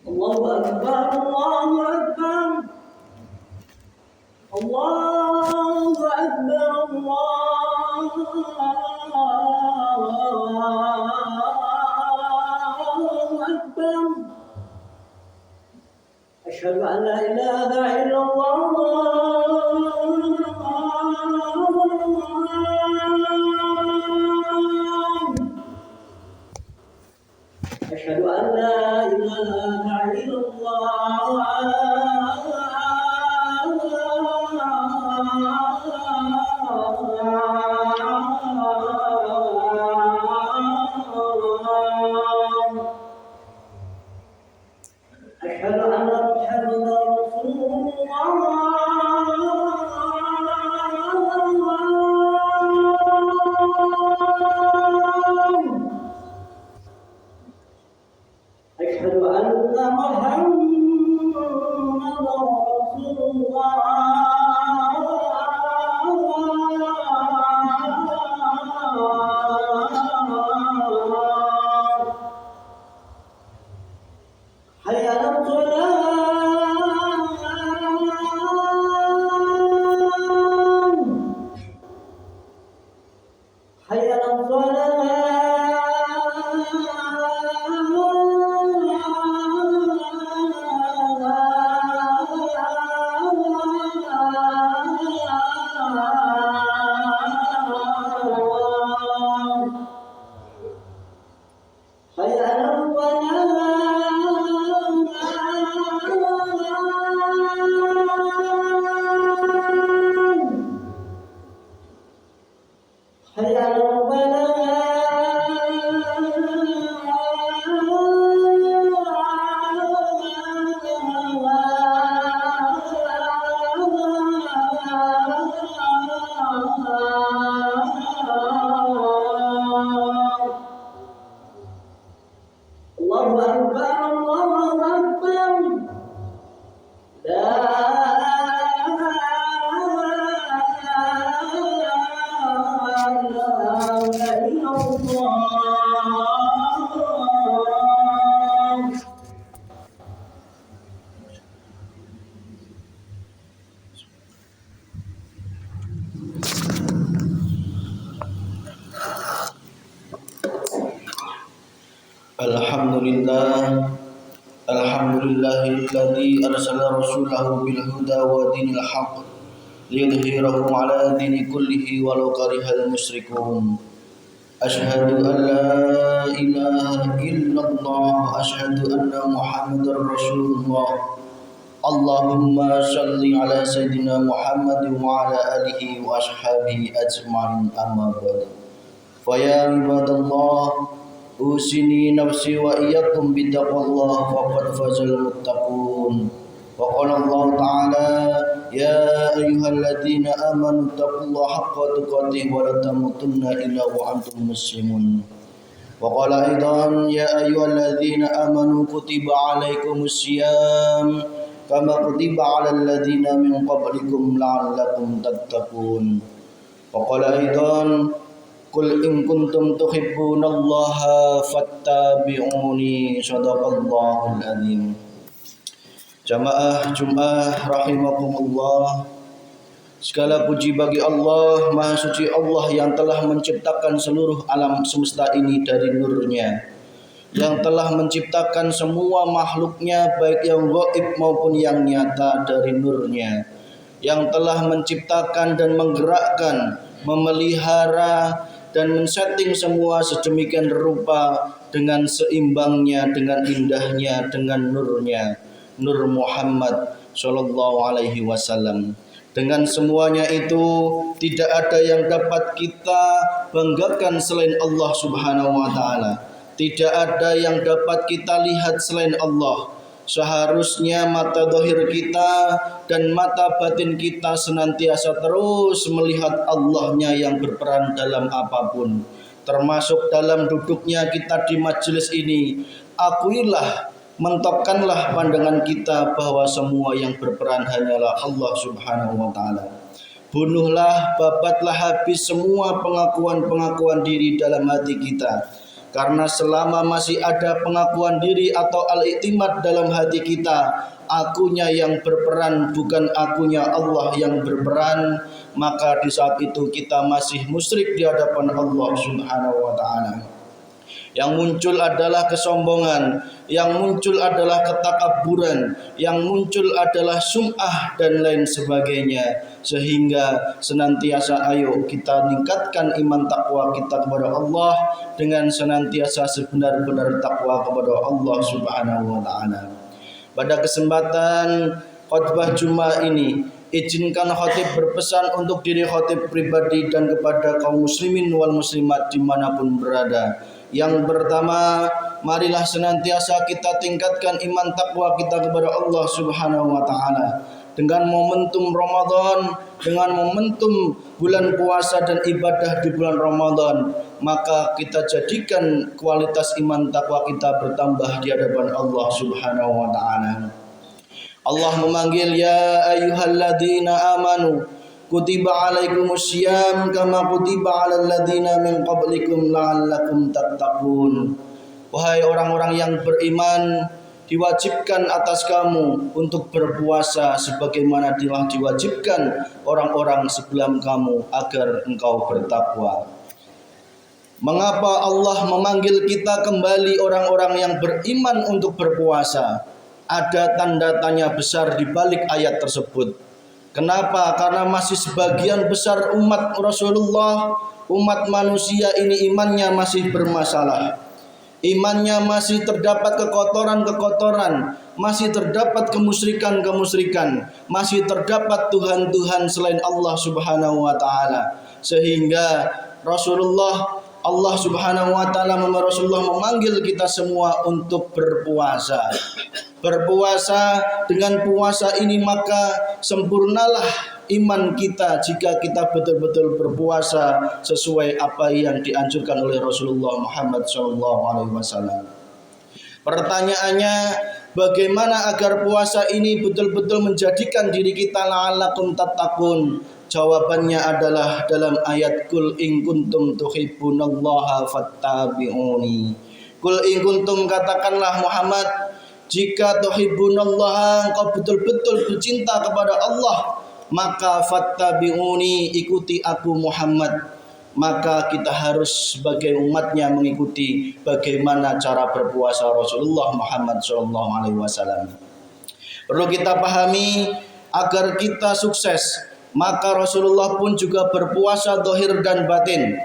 الله أكبر الله أكبر الله أكبر الله أكبر أشهد أن لا إله إلا الله أشهد أن لا إله إلا الله أشهد أن محمدا رسول الله أشهد أن محمدا رسول الله حي على الصلاة حي على الصلاة حي على الفلاح حي على الفلاح الله أكبر الله أكبر لا إله إلا الله Alhamdulillahilladzi arsala rasulahu bil huda wa dinil haqq liyudhhirahu ala dini kullihi walau karihal musyrikun. Asyhadu an la ilaha illallah wa asyhadu anna Muhammadar Rasulullah. Allahumma shalli ala sayyidina Muhammad wa ala alihi wa ashabihi ajma'in, amma ba'du. Fa ya ibadallah, usini nafsi wa iyyakum bittaqwallah faqad fazal muttaqun. Wa qala Allah ta'ala ya ayyuhalladzina amanu taqullaha haqqa tuqatih wa la tamutunna illa wa antum muslimun. Wa qala aidan ya ayyuhalladzina amanu kutiba alaikumus syiyam kama kutiba 'alal ladzina min qablikum la'allakum tattaqun. Wa qala aidan qul in kuntum tuhibbunallaha fattabi'uni, shadaqallahul adzim. Jamaah Jumat rahimakumullah, segala puji bagi Allah, Maha Suci Allah yang telah menciptakan seluruh alam semesta ini dari nur-Nya, yang telah menciptakan semua makhluknya baik yang gaib maupun yang nyata dari nur-Nya, yang telah menciptakan dan menggerakkan, memelihara dan men-setting semua sedemikian rupa dengan seimbangnya, dengan indahnya, dengan nur-Nya, Nur Muhammad sallallahu alaihi wasallam. Dengan semuanya itu tidak ada yang dapat kita banggakan selain Allah Subhanahu wa taala. Tidak ada yang dapat kita lihat selain Allah. Seharusnya mata zahir kita dan mata batin kita senantiasa terus melihat Allah-Nya yang berperan dalam apapun, termasuk dalam duduknya kita di majelis ini. Akuilah, mentokkanlah pandangan kita bahwa semua yang berperan hanyalah Allah Subhanahu wa taala. Bunuhlah, babatlah habis semua pengakuan-pengakuan diri dalam hati kita. Karena selama masih ada pengakuan diri atau al-i'timad dalam hati kita, akunya yang berperan bukan akunya Allah yang berperan, maka di saat itu kita masih musyrik di hadapan Allah Subhanahu wa taala. Yang muncul adalah kesombongan, yang muncul adalah ketakaburan, yang muncul adalah sum'ah dan lain sebagainya. Sehingga senantiasa ayo kita tingkatkan iman takwa kita kepada Allah dengan senantiasa sebenar-benar takwa kepada Allah Subhanahu wa taala. Pada kesempatan khutbah Jumat ini, izinkan khatib berpesan untuk diri khatib pribadi dan kepada kaum muslimin wal muslimat dimanapun berada. Yang pertama, marilah senantiasa kita tingkatkan iman takwa kita kepada Allah Subhanahu wa taala. Dengan momentum Ramadan, dengan momentum bulan puasa dan ibadah di bulan Ramadan, maka kita jadikan kualitas iman takwa kita bertambah di hadapan Allah Subhanahu wa taala. Allah memanggil, ya ayyuhalladzina amanu kutiba alaikumussyam kama kutiba alal ladzina min qablikum la'allakum tattaqun. Wahai orang-orang yang beriman, diwajibkan atas kamu untuk berpuasa sebagaimana telah diwajibkan orang-orang sebelum kamu agar engkau bertakwa. Mengapa Allah memanggil kita kembali orang-orang yang beriman untuk berpuasa? Ada tanda tanya besar di balik ayat tersebut. Kenapa? Karena masih sebagian besar umat Rasulullah, umat manusia ini imannya masih bermasalah. Imannya masih terdapat kekotoran-kekotoran, masih terdapat kemusyrikan-kemusyrikan, masih terdapat Tuhan-Tuhan selain Allah Subhanahu wa taala. Sehingga Allah Subhanahu wa taala memanggil kita semua untuk berpuasa. Berpuasa, dengan puasa ini maka sempurnalah iman kita jika kita betul-betul berpuasa sesuai apa yang dianjurkan oleh Rasulullah Muhammad SAW. Pertanyaannya, bagaimana agar puasa ini betul-betul menjadikan diri kita la'allakum tattaqun? Jawabannya adalah dalam ayat Qul in kuntum tuhibbunallaha fattabi'uni. Qul in kuntum, katakanlah Muhammad, jika tuhibbunallaha, engkau betul-betul bercinta kepada Allah, maka fattabi'uni, ikuti aku Muhammad. Maka kita harus sebagai umatnya mengikuti bagaimana cara berpuasa Rasulullah Muhammad SAW. Perlu kita pahami, agar kita sukses, maka Rasulullah pun juga berpuasa zahir dan batin.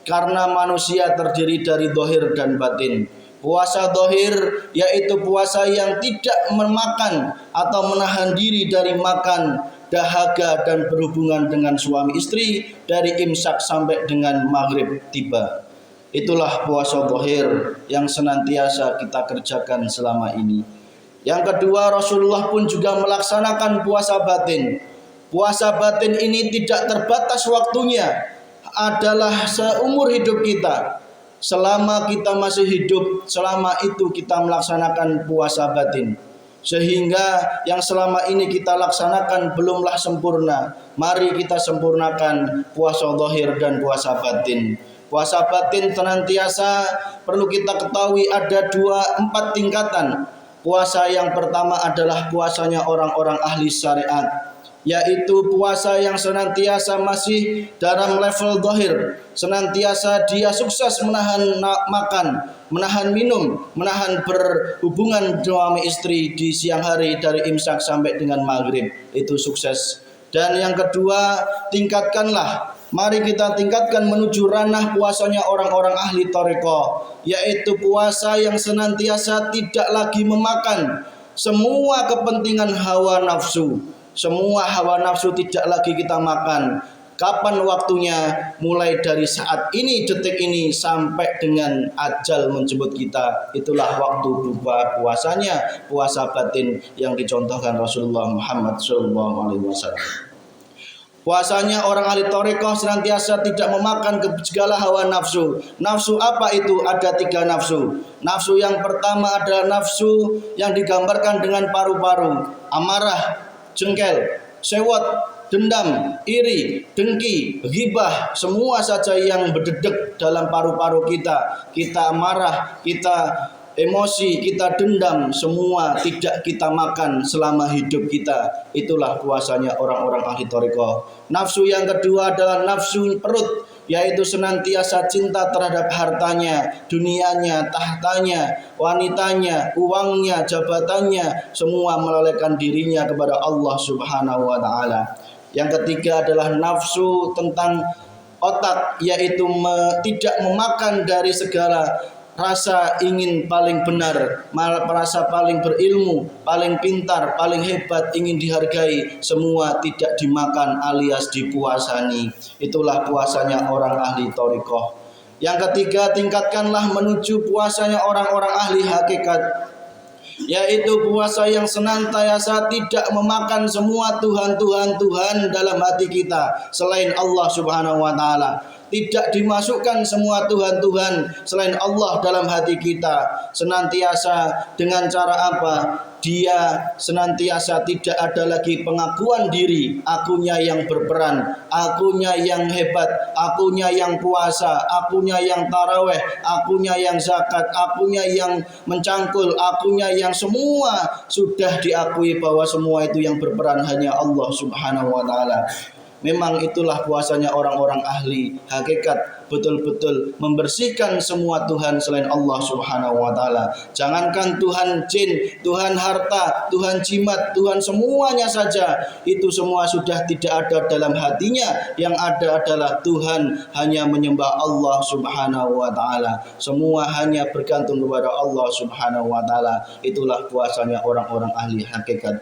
Karena manusia terdiri dari zahir dan batin. Puasa zahir yaitu puasa yang tidak memakan atau menahan diri dari makan, dahaga dan berhubungan dengan suami istri dari imsak sampai dengan maghrib tiba. Itulah puasa zahir yang senantiasa kita kerjakan selama ini. Yang kedua, Rasulullah pun juga melaksanakan puasa batin. Puasa batin ini tidak terbatas waktunya, adalah seumur hidup kita. Selama kita masih hidup, selama itu kita melaksanakan puasa batin. Sehingga yang selama ini kita laksanakan belumlah sempurna. Mari kita sempurnakan puasa zahir dan puasa batin. Puasa batin senantiasa perlu kita ketahui ada 4 tingkatan. Puasa yang pertama adalah puasanya orang-orang ahli syariat, yaitu puasa yang senantiasa masih dalam level zahir, senantiasa dia sukses menahan makan, menahan minum, menahan berhubungan suami istri di siang hari dari imsak sampai dengan maghrib, itu sukses. Dan yang kedua, mari kita tingkatkan menuju ranah puasanya orang-orang ahli thariqah, yaitu puasa yang senantiasa tidak lagi memakan semua kepentingan hawa nafsu. Semua hawa nafsu tidak lagi kita makan. Kapan waktunya? Mulai dari saat ini, detik ini, sampai dengan ajal menjemput kita. Itulah waktu puasanya, puasa batin yang dicontohkan Rasulullah Muhammad SAW. Puasanya orang ahli thariqah senantiasa tidak memakan segala hawa nafsu. Nafsu apa itu? Ada 3 nafsu. Nafsu yang pertama adalah nafsu yang digambarkan dengan paru-paru, amarah, jengkel, sewot, dendam, iri, dengki, ghibah, semua saja yang berdedek dalam paru-paru kita. Kita marah, kita emosi, kita dendam, semua tidak kita makan selama hidup kita. Itulah puasanya orang-orang ahli thariqah. Nafsu yang kedua adalah nafsu perut, yaitu senantiasa cinta terhadap hartanya, dunianya, tahtanya, wanitanya, uangnya, jabatannya, semua melalaikan dirinya kepada Allah Subhanahu wa taala. Yang ketiga adalah nafsu tentang otak, yaitu tidak memakan dari segala rasa ingin paling benar, merasa paling berilmu, paling pintar, paling hebat, ingin dihargai, semua tidak dimakan alias dipuasani. Itulah puasanya orang ahli thariqah. Yang ketiga, tingkatkanlah menuju puasanya orang-orang ahli hakikat, yaitu puasa yang senantiasa tidak memakan semua Tuhan dalam hati kita selain Allah Subhanahu wa taala. Tidak dimasukkan semua Tuhan selain Allah dalam hati kita. Senantiasa dengan cara apa? Dia senantiasa tidak ada lagi pengakuan diri, akunya yang berperan, akunya yang hebat, akunya yang puasa, akunya yang taraweh, akunya yang zakat, akunya yang mencangkul, akunya yang semua sudah diakui bahwa semua itu yang berperan hanya Allah Subhanahu wa taala. Memang itulah puasanya orang-orang ahli hakikat, betul-betul membersihkan semua Tuhan selain Allah Subhanahu wa taala. Jangankan Tuhan jin, Tuhan harta, Tuhan jimat, Tuhan semuanya saja, itu semua sudah tidak ada dalam hatinya. Yang ada adalah Tuhan hanya menyembah Allah Subhanahu wa taala. Semua hanya bergantung kepada Allah Subhanahu wa taala. Itulah puasanya orang-orang ahli hakikat.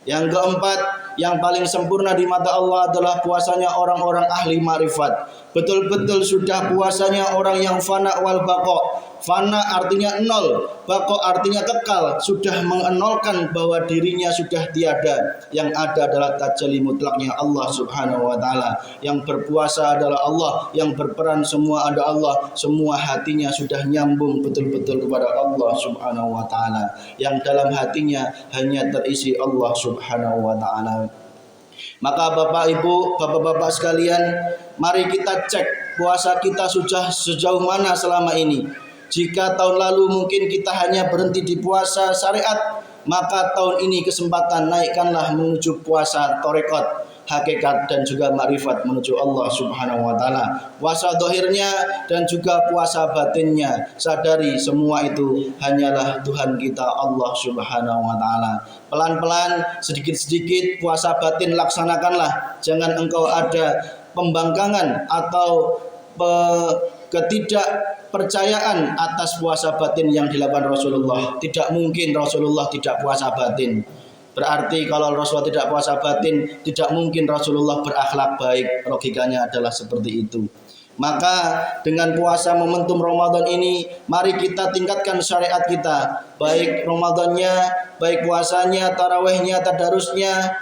Yang keempat, yang paling sempurna di mata Allah adalah puasanya orang-orang ahli marifat. Betul-betul sudah puasanya orang yang fana wal baqa. Fana artinya nol, baqa artinya kekal, sudah mengenolkan bahwa dirinya sudah tiada. Yang ada adalah tajalli mutlaknya Allah Subhanahu wa taala. Yang berpuasa adalah Allah, yang berperan semua ada Allah. Semua hatinya sudah nyambung betul-betul kepada Allah Subhanahu wa taala. Yang dalam hatinya hanya terisi Allah Subhanahu wa taala. Maka Bapak Ibu, Bapak-bapak sekalian, mari kita cek puasa kita sudah sejauh mana selama ini. Jika tahun lalu mungkin kita hanya berhenti di puasa syariat, maka tahun ini kesempatan naikkanlah menuju puasa thariqat, hakikat dan juga makrifat menuju Allah Subhanahu wa taala. Puasa zahirnya dan juga puasa batinnya. Sadari semua itu hanyalah Tuhan kita Allah Subhanahu wa taala. Pelan-pelan, sedikit-sedikit puasa batin laksanakanlah. Jangan engkau ada pembangkangan atau ketidakpercayaan atas puasa batin yang dilakukan Rasulullah. Tidak mungkin Rasulullah tidak puasa batin. Berarti kalau Rasulullah tidak puasa batin, tidak mungkin Rasulullah berakhlak baik. Logikanya adalah seperti itu. Maka dengan puasa momentum Ramadan ini, mari kita tingkatkan syariat kita. Baik Ramadannya, baik puasanya, tarawehnya, tadarusnya.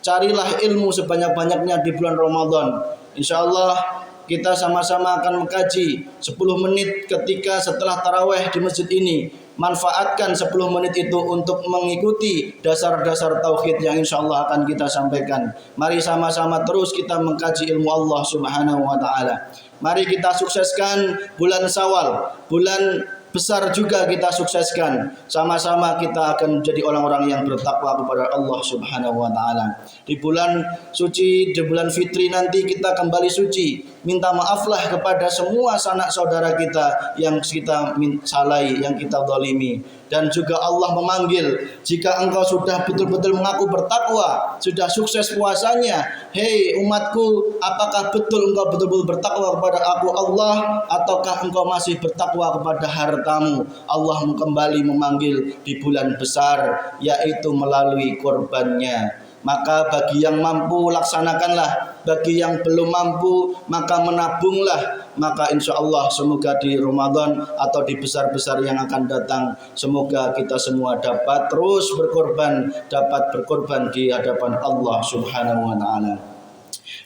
Carilah ilmu sebanyak-banyaknya di bulan Ramadan. Insya Allah kita sama-sama akan mengkaji 10 menit ketika setelah taraweh di masjid ini. Manfaatkan 10 menit itu untuk mengikuti dasar-dasar tauhid yang insya Allah akan kita sampaikan. Mari sama-sama terus kita mengkaji ilmu Allah Subhanahu wa taala. Mari kita sukseskan bulan Syawal, bulan besar juga kita sukseskan. Sama-sama kita akan menjadi orang-orang yang bertakwa kepada Allah Subhanahu wa taala. Di bulan suci, di bulan fitri nanti kita kembali suci. Minta maaflah kepada semua sanak saudara kita yang kita salai, yang kita zalimi. Dan juga Allah memanggil, jika engkau sudah betul-betul mengaku bertakwa, sudah sukses puasanya, hei umatku, apakah betul engkau betul-betul bertakwa kepada aku Allah, ataukah engkau masih bertakwa kepada hartamu? Allah kembali memanggil di bulan besar, yaitu melalui korbannya. Maka bagi yang mampu laksanakanlah, bagi yang belum mampu maka menabunglah. Maka insya Allah semoga di Ramadan atau di besar-besar yang akan datang, semoga kita semua dapat terus berkorban, dapat berkorban di hadapan Allah Subhanahu wa taala.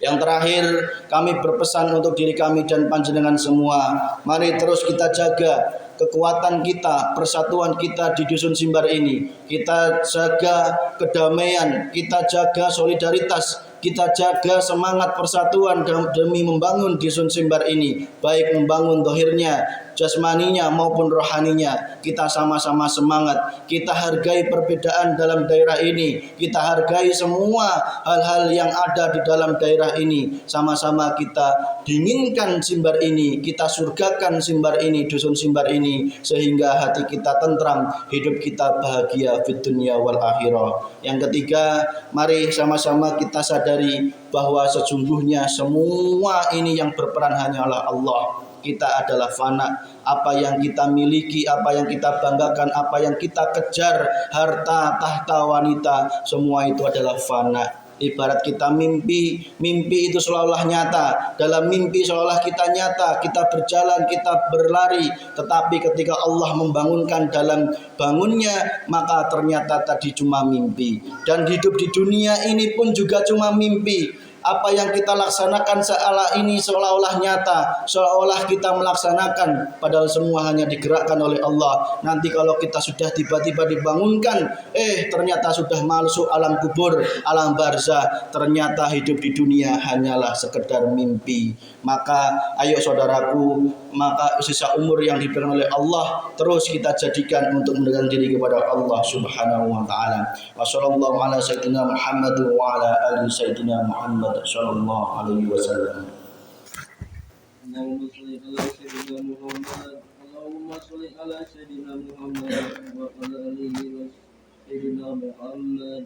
Yang terakhir, kami berpesan untuk diri kami dan panjenengan semua, mari terus kita jaga kekuatan kita, persatuan kita di Dusun Simbar ini. Kita jaga kedamaian, kita jaga solidaritas, kita jaga semangat persatuan demi membangun Dusun Simbar ini, baik membangun dohirnya, jasmaninya maupun rohaninya. Kita sama-sama semangat, kita hargai perbedaan dalam daerah ini, kita hargai semua hal-hal yang ada di dalam daerah ini. Sama-sama kita dinginkan Simbar ini, kita surgakan Simbar ini, Dusun Simbar ini, sehingga hati kita tentram, hidup kita bahagia di dunia wal akhirah. Yang ketiga, mari sama-sama kita sadari bahwa sesungguhnya semua ini yang berperan hanyalah Allah. Kita adalah fana. Apa yang kita miliki, apa yang kita banggakan, apa yang kita kejar, harta, tahta, wanita, semua itu adalah fana. Ibarat kita mimpi itu seolah-olah nyata. Dalam mimpi seolah kita nyata, kita berjalan, kita berlari. Tetapi ketika Allah membangunkan dalam bangunnya, maka ternyata tadi cuma mimpi. Dan hidup di dunia ini pun juga cuma mimpi. Apa yang kita laksanakan seolah-olah nyata, seolah-olah kita melaksanakan, padahal semua hanya digerakkan oleh Allah. Nanti kalau kita sudah tiba-tiba dibangunkan, ternyata sudah masuk alam kubur, alam barzah, ternyata hidup di dunia hanyalah sekedar mimpi. Maka ayo saudaraku, maka sisa umur yang diberikan oleh Allah terus kita jadikan untuk mendekatkan diri kepada Allah Subhanahu wa taala. Wassallallahu ala sayyidina Muhammad wa ala ali sayyidina Muhammad sallallahu alaihi wasallam. Allahumma sholli ala sayyidina Muhammad wa ala alihi sayyidina Muhammad.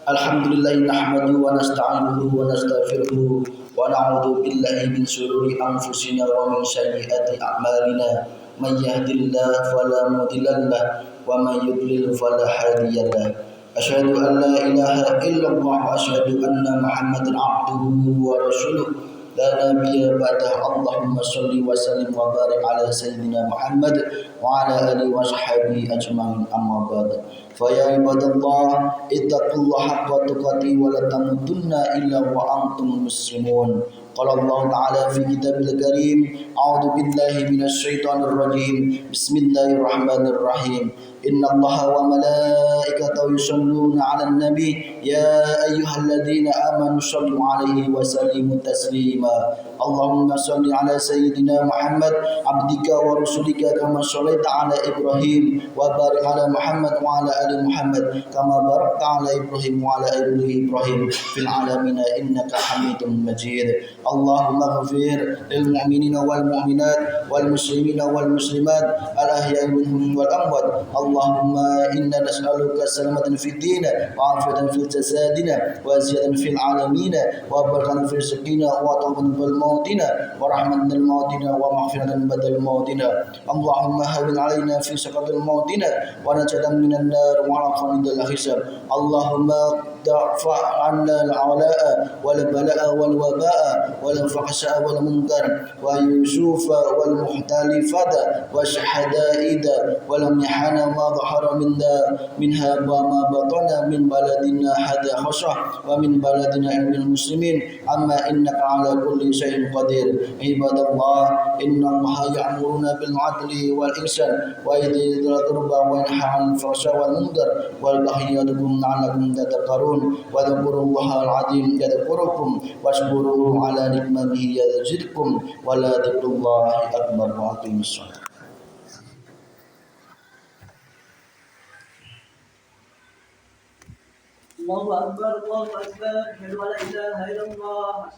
Alhamdulillah nahmaduhu wa nasta'inuhu wa nastaghfiruhu wa na'udzu billahi min shururi anfusina wa min sayyiati a'malina. Man yahdihillahu fala mudilla lahu wa man yudlil fala hadiya lahu. Asyhadu an la ilaha illallah wa asyhadu anna Muhammadan abduhu wa rasuluh. La nabiyya ba'dahu. Allahumma shalli wa sallim wa barik ala sayyidina Muhammad wa ala alihi wa sahbihi ajma'in, amma ba'd. Fa ya ibadallah, ittaqullaha haqqa tuqatih wa la tamutunna illa wa antum muslimun. Qala Allah Ta'ala fi kitabil karim, a'udzu billahi minasy syaithanir rajim. Bismillahirrahmanirrahim. Inna Allaha wa malaikatahu yusholluna 'alan nabi ya ayyuhalladzina amanu shallu 'alaihi wa sallimu taslima. Allahumma shalli 'ala sayyidina Muhammad abdika wa rasulika kama shallaita 'ala Ibrahim wa barik 'ala Muhammad wa 'ala ali Muhammad kama barakta 'ala Ibrahim wa 'ala ali Ibrahim fil 'alamin innaka Hamidum Majid. Allahumma ighfir lil mu'minina wal mu'minat wal muslimina wal muslimat al ahya'i minhum wal amwat. Allahumma inna nas'aluka salamatan fid din wa afiyatan fil jasadina wa ziyadatan fil alamin wa barakatan fil rizqina wa tawbatan bil mautina wa rahmatan lil mautina wa maghfiratan badal mautina. Allahumma hawwin 'alaina fi saqatil mautina wa najatan minan nar wa 'afwan dal hisab. Allahumma da'fa 'anna al-'ala'a wal bala'a wal waba'a wal fahsya'a wal munkar wa yusufa wal muhtalifata wa syahada'ida wal mihana ma dhahara minha wa ma batana min baladina hadha khashah wa min baladina ilmil muslimin amma innaka ala kulli syai'in qadir. Ibadallah, inna Allaha ya'muruna bil 'adli wal ihsan wa yadhil qurba wa yanha 'anil fahsya'i wal munkar wal baghi ya'idhukum la'allakum tadhakkarun wa dhkurullaha al-'azim yadhkurukum washkuruhu 'ala ni'matihi yazidkum wa la dzikrullahi akbar wa aqimus shalah. Allahu akbar, Allahu akbar. Asyhadu an la ilaha illallah.